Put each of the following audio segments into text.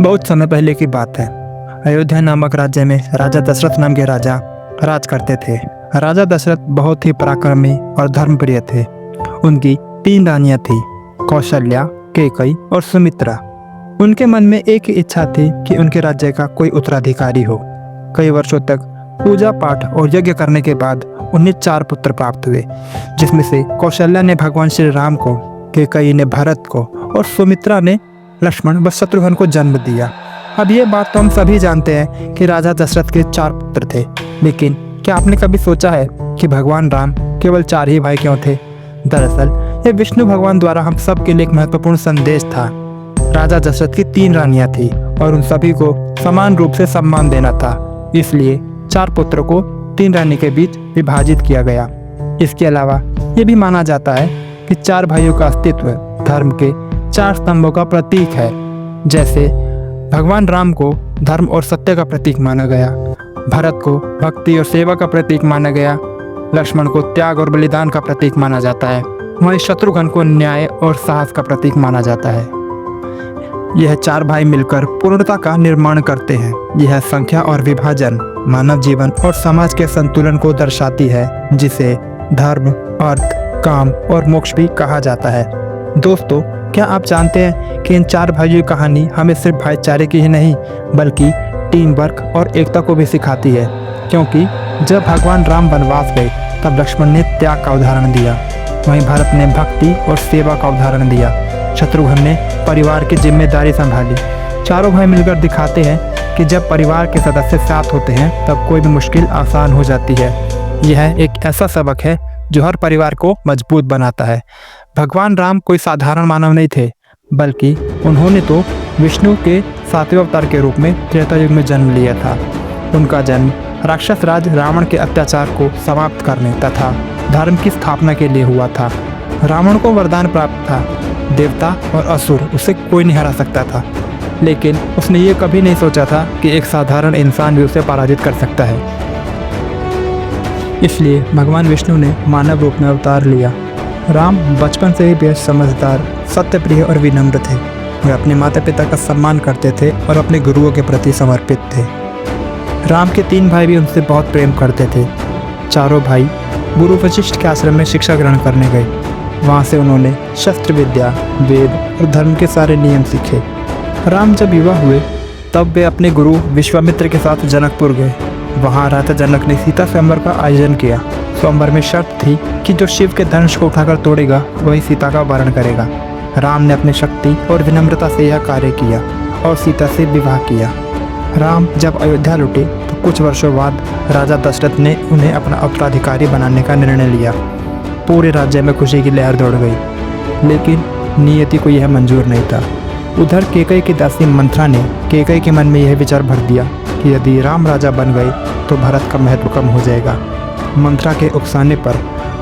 बहुत समय पहले की बात है। अयोध्या नामक राज्य में राजा दशरथ नाम के राजा राज करते थे। राजा दशरथ बहुत ही पराक्रमी और धर्मप्रिय थे। उनकी 3 रानियां थी, कौशल्या, कैकेयी और सुमित्रा। उनके मन में एक ही इच्छा थी कि उनके राज्य का कोई उत्तराधिकारी हो। कई वर्षों तक पूजा पाठ और यज्ञ करने के बाद उन्हें 4 पुत्र प्राप्त हुए, जिसमें से कौशल्या ने भगवान श्री राम को, कैकेयी ने भरत को और सुमित्रा ने लक्ष्मण व शत्रुघ्न को जन्म दिया। अब ये बात तो हम सभी जानते हैं कि राजा दशरथ के 4 पुत्र थे, लेकिन क्या आपने कभी सोचा है कि भगवान राम केवल 4 ही भाई क्यों थे? दरअसल ये विष्णु भगवान द्वारा हम सब के लिए एक महत्वपूर्ण संदेश था। राजा दशरथ की 3 रानियां थी और उन सभी को समान रूप से सम्मान देना था, इसलिए 4 पुत्रों को 3 रानी के बीच विभाजित किया गया। इसके अलावा ये भी माना जाता है कि 4 भाइयों का अस्तित्व धर्म के 4 स्तंभों का प्रतीक है। जैसे भगवान राम को धर्म और सत्य का प्रतीक माना गया, भरत को भक्ति और सेवा का प्रतीक माना गया, लक्ष्मण को त्याग और बलिदान का प्रतीक माना जाता है, वहीं शत्रुघ्न को न्याय और साहस का प्रतीक माना जाता है। यह 4 भाई मिलकर पूर्णता का निर्माण करते हैं। यह संख्या और विभाजन मानव जीवन और समाज के संतुलन को दर्शाती है, जिसे धर्म, अर्थ, काम और मोक्ष भी कहा जाता है। दोस्तों, क्या आप जानते हैं कि इन 4 भाइयों की कहानी हमें सिर्फ भाईचारे की ही नहीं, बल्कि टीम वर्क और एकता को भी सिखाती है? क्योंकि जब भगवान राम वनवास गए तब लक्ष्मण ने त्याग का उदाहरण दिया, वहीं भरत ने भक्ति और सेवा का उदाहरण दिया, शत्रुघ्न ने परिवार की जिम्मेदारी संभाली। चारों भाई मिलकर दिखाते हैं कि जब परिवार के सदस्य साथ होते हैं तब कोई भी मुश्किल आसान हो जाती है। यह एक ऐसा सबक है जो हर परिवार को मजबूत बनाता है। भगवान राम कोई साधारण मानव नहीं थे, बल्कि उन्होंने तो विष्णु के 7वें अवतार के रूप में त्रेता युग में जन्म लिया था। उनका जन्म राक्षस राज रावण के अत्याचार को समाप्त करने तथा धर्म की स्थापना के लिए हुआ था। रावण को वरदान प्राप्त था, देवता और असुर उसे कोई नहीं हरा सकता था, लेकिन उसने ये कभी नहीं सोचा था कि एक साधारण इंसान भी उसे पराजित कर सकता है। इसलिए भगवान विष्णु ने मानव रूप में अवतार लिया। राम बचपन से ही बेहद समझदार, सत्यप्रिय और विनम्र थे। वे अपने माता पिता का सम्मान करते थे और अपने गुरुओं के प्रति समर्पित थे। राम के 3 भाई भी उनसे बहुत प्रेम करते थे। चारों भाई गुरु वशिष्ठ के आश्रम में शिक्षा ग्रहण करने गए। वहाँ से उन्होंने शस्त्र विद्या, वेद और धर्म के सारे नियम सीखे। राम जब युवा हुए तब वे अपने गुरु विश्वामित्र के साथ जनकपुर गए। वहाँ राजा जनक ने सीता स्वयंवर का आयोजन किया। स्वयंवर में शर्त थी कि जो शिव के धनुष को उठाकर तोड़ेगा वही सीता का वरण करेगा। राम ने अपनी शक्ति और विनम्रता से यह कार्य किया और सीता से विवाह किया। राम जब अयोध्या लौटे तो कुछ वर्षों बाद राजा दशरथ ने उन्हें अपना उत्तराधिकारी बनाने का निर्णय लिया। पूरे राज्य में खुशी की लहर दौड़ गई, लेकिन नियति को यह मंजूर नहीं था। उधर कैकेयी की दासी मंथरा ने कैकेयी के मन में यह विचार भर दिया कि यदि राम राजा बन गए तो भरत का महत्व कम हो जाएगा। मंथरा के उकसाने पर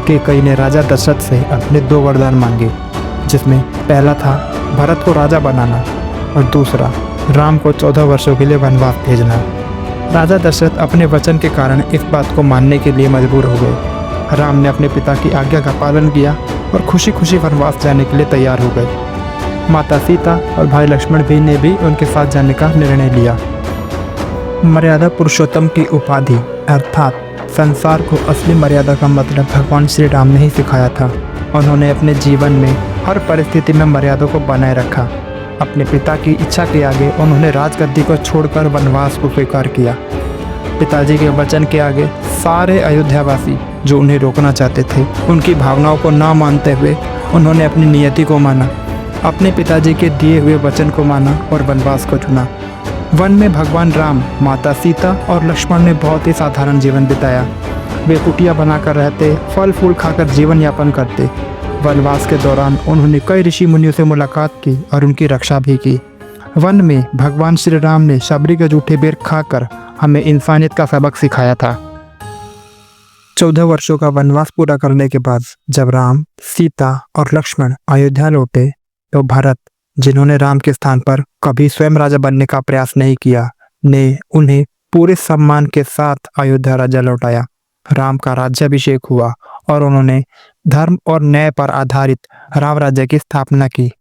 कैकेयी ने राजा दशरथ से अपने 2 वरदान मांगे, जिसमें पहला था भरत को राजा बनाना और दूसरा राम को 14 वर्षों के लिए वनवास भेजना। राजा दशरथ अपने वचन के कारण इस बात को मानने के लिए मजबूर हो गए। राम ने अपने पिता की आज्ञा का पालन किया और खुशी खुशी वनवास जाने के लिए तैयार हो गए। माता सीता और भाई लक्ष्मण भी ने भी उनके साथ जाने का निर्णय लिया। मर्यादा पुरुषोत्तम की उपाधि अर्थात संसार को असली मर्यादा का मतलब भगवान श्री राम ने ही सिखाया था। उन्होंने अपने जीवन में हर परिस्थिति में मर्यादा को बनाए रखा। अपने पिता की इच्छा के आगे उन्होंने राजगद्दी को छोड़कर वनवास को स्वीकार किया। पिताजी के वचन के आगे सारे अयोध्यावासी जो उन्हें रोकना चाहते थे, उनकी भावनाओं को ना मानते हुए उन्होंने अपनी नियति को माना, अपने पिताजी के दिए हुए वचन को माना और वनवास को चुना। वन में भगवान राम, माता सीता और लक्ष्मण ने बहुत ही साधारण जीवन बिताया। वे कुटिया बनाकर रहते, फल फूल खाकर जीवन यापन करते। वनवास के दौरान उन्होंने कई ऋषि मुनियों से मुलाकात की और उनकी रक्षा भी की। वन में भगवान श्री राम ने शबरी के जूठे बेर खाकर हमें इंसानियत का सबक सिखाया था। 14 वर्षों का वनवास पूरा करने के बाद जब राम, सीता और लक्ष्मण अयोध्या लौटे तो भरत, जिन्होंने राम के स्थान पर कभी स्वयं राजा बनने का प्रयास नहीं किया, ने उन्हें पूरे सम्मान के साथ अयोध्या राज्य लौटाया। राम का राज्याभिषेक हुआ और उन्होंने धर्म और न्याय पर आधारित राम राज्य की स्थापना की।